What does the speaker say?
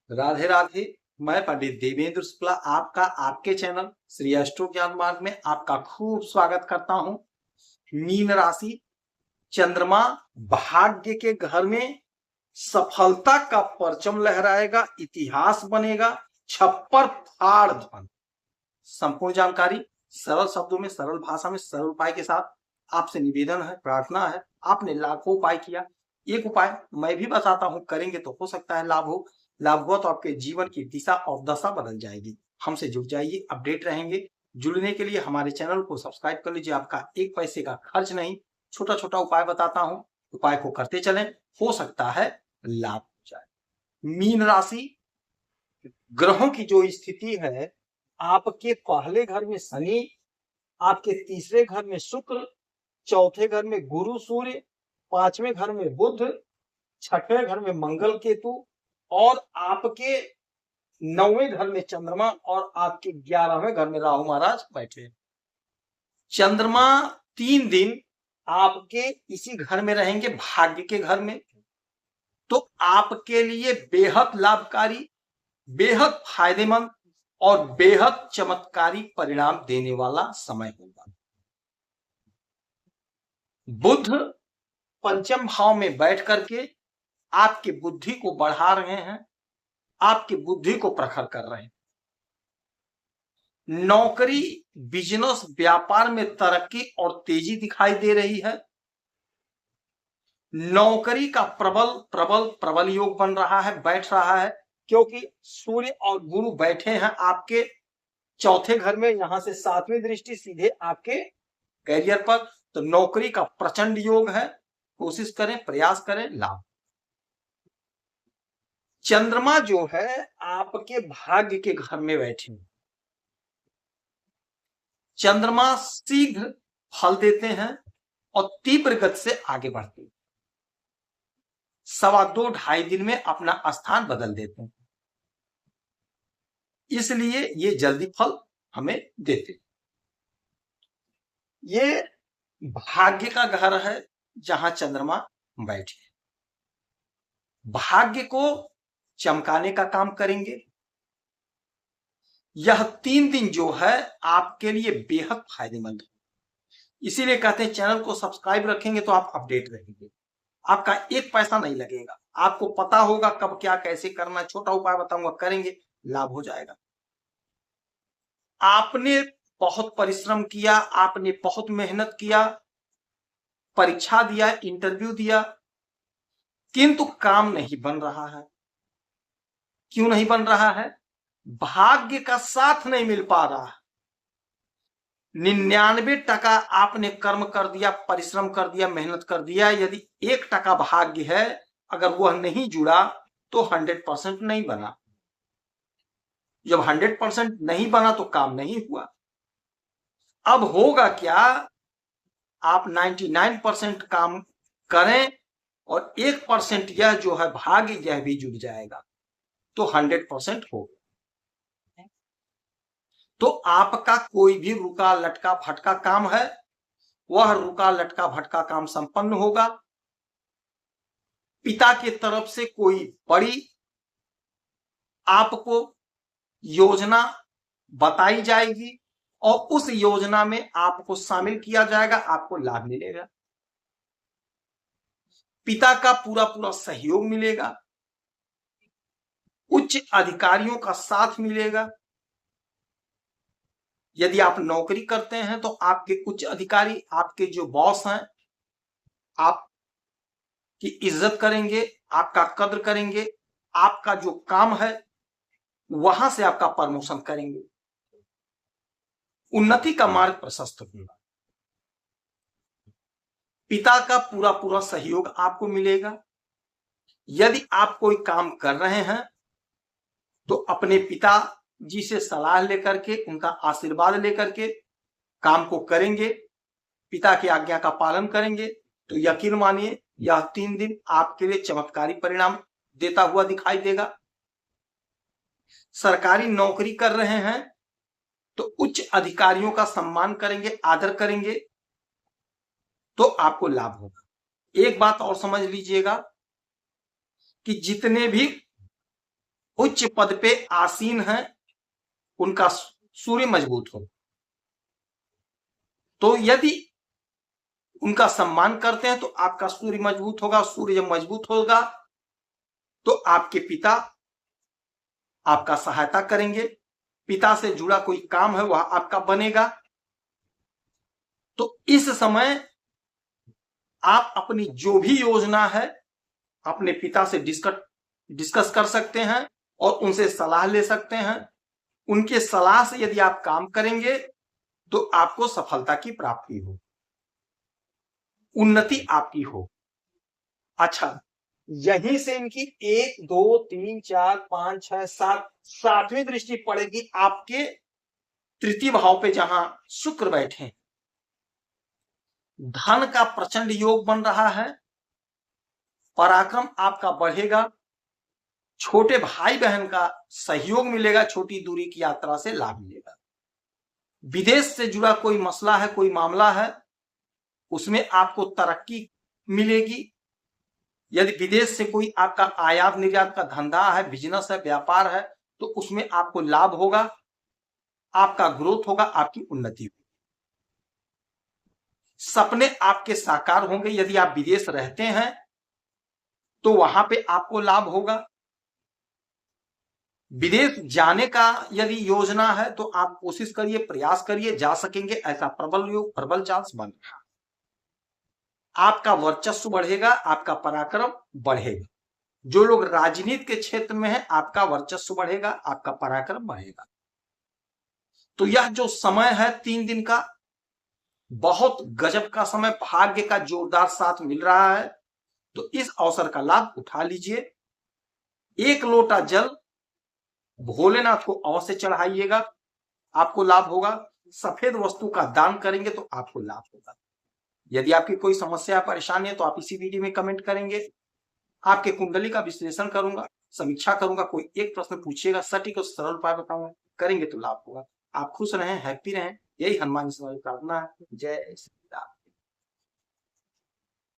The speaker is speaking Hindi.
राधे राधे। मैं पंडित देवेंद्र शुक्ला आपका आपके चैनल श्री एस्ट्रो ज्ञान मार्ग में आपका खूब स्वागत करता हूं। मीन राशि, चंद्रमा भाग्य के घर में सफलता का परचम लहराएगा, इतिहास बनेगा, छप्पर फाड़ धन। संपूर्ण जानकारी सरल शब्दों में, सरल भाषा में, सरल उपाय के साथ आपसे निवेदन है, प्रार्थना है। आपने लाखों उपाय किया, एक उपाय मैं भी बताता हूं, करेंगे तो हो सकता है लाभ हो। लाभ हुआ तो आपके जीवन की दिशा और दशा बदल जाएगी। हमसे जुड़ जाइए, अपडेट रहेंगे। जुड़ने के लिए हमारे चैनल को सब्सक्राइब कर लीजिए, आपका एक पैसे का खर्च नहीं। छोटा छोटा उपाय बताता हूं, उपाय को करते चलें, हो सकता है लाभ हो जाए। मीन राशि, ग्रहों की जो स्थिति है, आपके पहले घर में शनि, आपके तीसरे घर में शुक्र, चौथे घर में गुरु सूर्य, पांचवें घर में बुध, छठवें घर में मंगल केतु और आपके नौवें घर में चंद्रमा और आपके 11वें घर में राहु महाराज बैठे। चंद्रमा 3 दिन आपके इसी घर में रहेंगे, भाग्य के घर में। तो आपके लिए बेहद लाभकारी, बेहद फायदेमंद और बेहद चमत्कारी परिणाम देने वाला समय होगा। बुध पंचम भाव में बैठ करके आपकी बुद्धि को बढ़ा रहे हैं, आपकी बुद्धि को प्रखर कर रहे हैं। नौकरी, बिजनेस, व्यापार में तरक्की और तेजी दिखाई दे रही है। नौकरी का प्रबल प्रबल प्रबल योग बन रहा है, बैठ रहा है, क्योंकि सूर्य और गुरु बैठे हैं आपके चौथे घर में, यहां से 7वीं दृष्टि सीधे आपके कैरियर पर। तो नौकरी का प्रचंड योग है, कोशिश करें, प्रयास करें, लाभ। चंद्रमा जो है आपके भाग्य के घर में बैठे हैं। चंद्रमा शीघ्र फल देते हैं और तीव्र गति से आगे बढ़ते हैं। 2.5 दिन में अपना स्थान बदल देते हैं, इसलिए ये जल्दी फल हमें देते हैं। ये भाग्य का घर है जहां चंद्रमा बैठे, भाग्य को चमकाने का काम करेंगे। यह 3 दिन जो है आपके लिए बेहद फायदेमंद है, इसीलिए कहते हैं चैनल को सब्सक्राइब रखेंगे तो आप अपडेट रहेंगे, आपका एक पैसा नहीं लगेगा, आपको पता होगा कब क्या कैसे करना। छोटा उपाय बताऊंगा, करेंगे, लाभ हो जाएगा। आपने बहुत परिश्रम किया, आपने बहुत मेहनत किया, परीक्षा दिया, इंटरव्यू दिया, किंतु काम नहीं बन रहा है। क्यों नहीं बन रहा है? भाग्य का साथ नहीं मिल पा रहा है। 99% आपने कर्म कर दिया, परिश्रम कर दिया, मेहनत कर दिया, यदि 1% भाग्य है, अगर वह नहीं जुड़ा तो 100% नहीं बना। जब 100% नहीं बना तो काम नहीं हुआ। अब होगा क्या, आप 99% काम करें और 1% यह जो है भाग्य, यह भी जुड़ जाएगा तो 100% होगा। तो आपका कोई भी रुका लटका भटका काम है, वह रुका लटका भटका काम संपन्न होगा। पिता की तरफ से कोई बड़ी आपको योजना बताई जाएगी और उस योजना में आपको शामिल किया जाएगा, आपको लाभ मिलेगा। पिता का पूरा पूरा सहयोग मिलेगा, उच्च अधिकारियों का साथ मिलेगा। यदि आप नौकरी करते हैं तो आपके उच्च अधिकारी, आपके जो बॉस हैं, आपकी इज्जत करेंगे, आपका कद्र करेंगे, आपका जो काम है वहां से आपका प्रमोशन करेंगे, उन्नति का मार्ग प्रशस्त होगा। पिता का पूरा पूरा सहयोग आपको मिलेगा। यदि आप कोई काम कर रहे हैं तो अपने पिता जी से सलाह लेकर के, उनका आशीर्वाद लेकर के काम को करेंगे, पिता की आज्ञा का पालन करेंगे, तो यकीन मानिए यह 3 दिन आपके लिए चमत्कारी परिणाम देता हुआ दिखाई देगा। सरकारी नौकरी कर रहे हैं तो उच्च अधिकारियों का सम्मान करेंगे, आदर करेंगे, तो आपको लाभ होगा। एक बात और समझ लीजिएगा कि जितने भी उच्च पद पे आसीन हैं, उनका सूर्य मजबूत हो, तो यदि उनका सम्मान करते हैं तो आपका सूर्य मजबूत होगा। सूर्य जब मजबूत होगा तो आपके पिता आपका सहायता करेंगे, पिता से जुड़ा कोई काम है वह आपका बनेगा। तो इस समय आप अपनी जो भी योजना है अपने पिता से डिस्कस कर सकते हैं और उनसे सलाह ले सकते हैं। उनके सलाह से यदि आप काम करेंगे तो आपको सफलता की प्राप्ति हो, उन्नति आपकी हो। अच्छा, यहीं से इनकी 1 2 3 4 5 6 7 सातवीं दृष्टि पड़ेगी आपके तृतीय भाव पे, जहां शुक्र बैठे। धन का प्रचंड योग बन रहा है, पराक्रम आपका बढ़ेगा, छोटे भाई बहन का सहयोग मिलेगा, छोटी दूरी की यात्रा से लाभ मिलेगा। विदेश से जुड़ा कोई मसला है, कोई मामला है, उसमें आपको तरक्की मिलेगी। यदि विदेश से कोई आपका आयात निर्यात का धंधा है, बिजनेस है, व्यापार है, तो उसमें आपको लाभ होगा, आपका ग्रोथ होगा, आपकी उन्नति होगी। सपने आपके साकार होंगे। यदि आप विदेश रहते हैं तो वहां पे आपको लाभ होगा। विदेश जाने का यदि योजना है तो आप कोशिश करिए, प्रयास करिए, जा सकेंगे, ऐसा प्रबल योग, प्रबल चांस बन रहा। आपका वर्चस्व बढ़ेगा, आपका पराक्रम बढ़ेगा। जो लोग राजनीति के क्षेत्र में हैं, आपका वर्चस्व बढ़ेगा, आपका पराक्रम बढ़ेगा। तो यह जो समय है 3 दिन का, बहुत गजब का समय, भाग्य का जोरदार साथ मिल रहा है। तो इस अवसर का लाभ उठा लीजिए। 1 लोटा जल भोलेनाथ को अवश्य चढ़ाइएगा, आपको लाभ होगा। सफेद वस्तु का दान करेंगे तो आपको लाभ होगा। यदि आपकी कोई समस्या परेशानी है तो आप इसी वीडियो में कमेंट करेंगे, आपके कुंडली का विश्लेषण करूंगा, समीक्षा करूंगा। कोई एक प्रश्न पूछिएगा, सटीक और सरल उपाय बताऊंगा, करेंगे तो लाभ होगा। आप खुश रहें, हैप्पी रहें, यही हनुमान जी से प्रार्थना है। जय श्री